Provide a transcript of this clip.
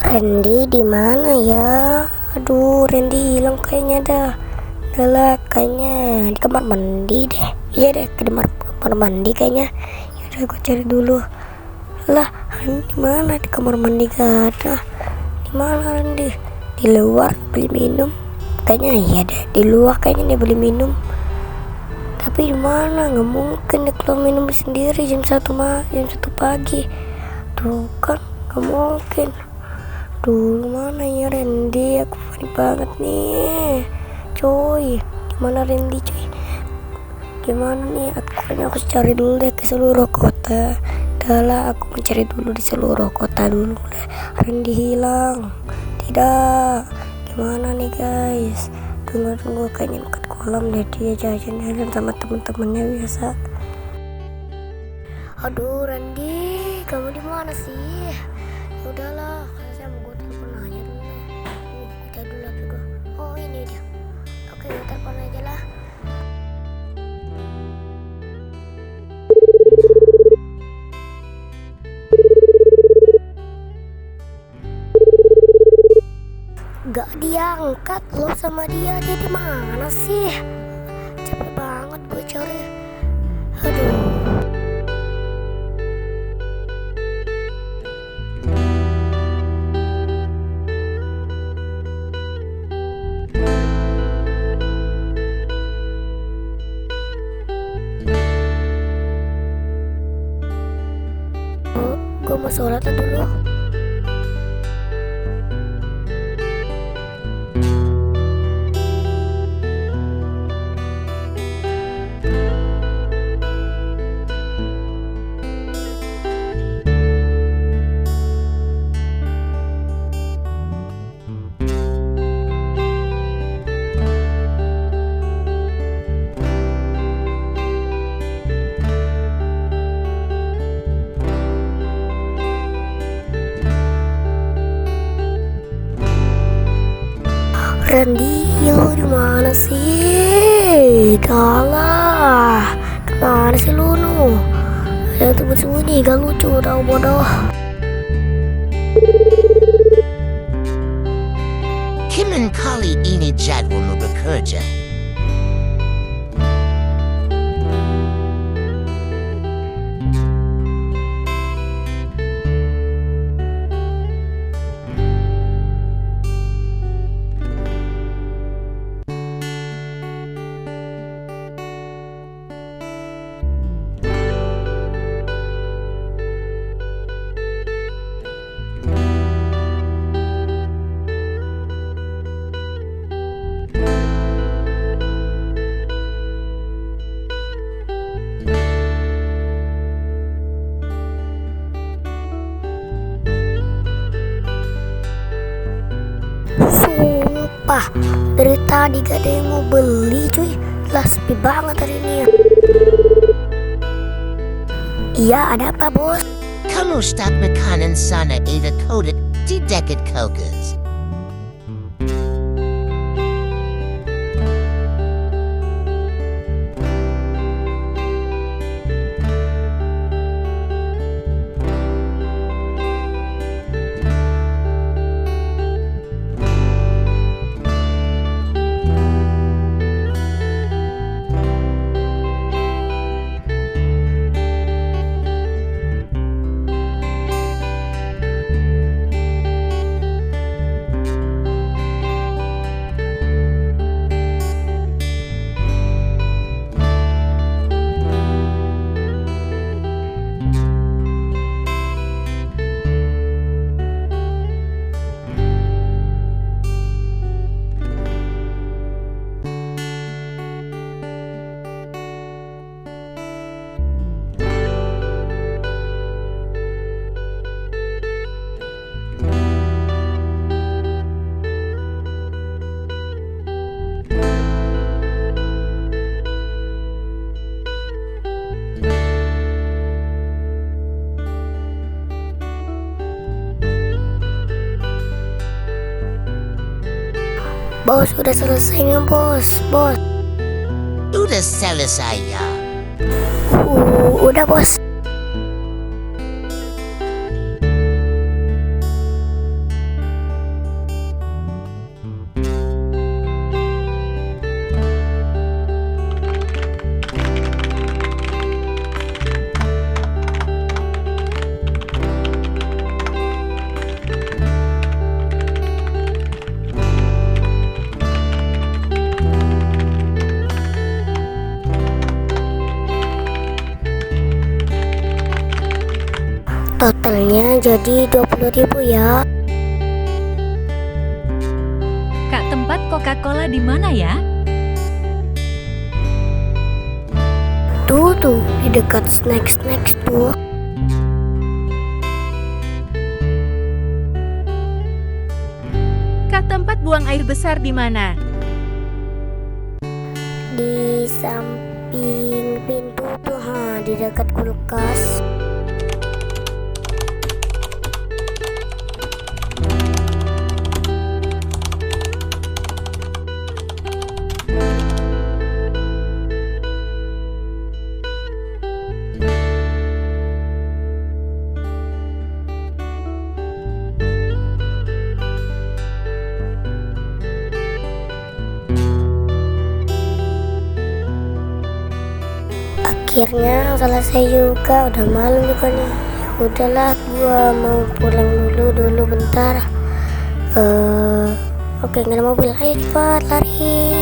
Randy di mana ya? Aduh, Randy hilang kayaknya dah. Udah kayaknya di kamar mandi deh. Iya deh, ke kamar mandi kayaknya. Ya udah, gue cari dulu. Lah, Randy di mana? Di kamar mandi gak ada. Di mana Randy? Di luar beli minum. Kayaknya iya deh, di luar kayaknya dia beli minum. Tapi di mana? Nggak mungkin dia keluar minum sendiri jam 1 pagi. Tuh kan, nggak mungkin. Duh, mana ya Randy? Aku panik banget nih, coy. Gimana Randy, coy? Gimana nih? Aku harus cari dulu deh ke seluruh kota. Udahlah, aku mencari dulu di seluruh kota dulu deh. Randy hilang. Tidak. Gimana nih guys? Tunggu kayaknya dekat kolam deh, dia jajan sama temen-temennya biasa. Aduh Randy, kamu di mana sih? Ya udahlah, saya mau gue telepon aja dulu. Kita dulu HP gue. Oh ini dia. Oke, gue telepon aja lah. Gak diangkat lo sama dia di mana sih? Capek banget gue cari. Aduh. Gue mau sholat dulu. Randy, lu di mana sih? Dalah, kemana sih lu nu? Ada tempat sembunyi, gak lucu, tau bodoh. Kimin kali ini jadwalmu bekerja? Sumpah, dari tadi gak ada yang mau beli cuy. Lah sepi banget hari ini. Iya, ada apa bos? Kamu stop makanan sana Eva Kodak di dekat Kokas. Bos, udah selesai nih bos. Udah selesai ya. Udah bos. Totalnya jadi 20.000 ya. Kak, tempat Coca-Cola di mana ya? Tuh di dekat snacks tuh. Kak, tempat buang air besar di mana? Di samping pintu tuh, di dekat kulkas. Akhirnya selesai juga, udah malam juga nih. Udahlah, gua mau pulang dulu bentar. Oke, nggak ada mobil, ayo cepat lari.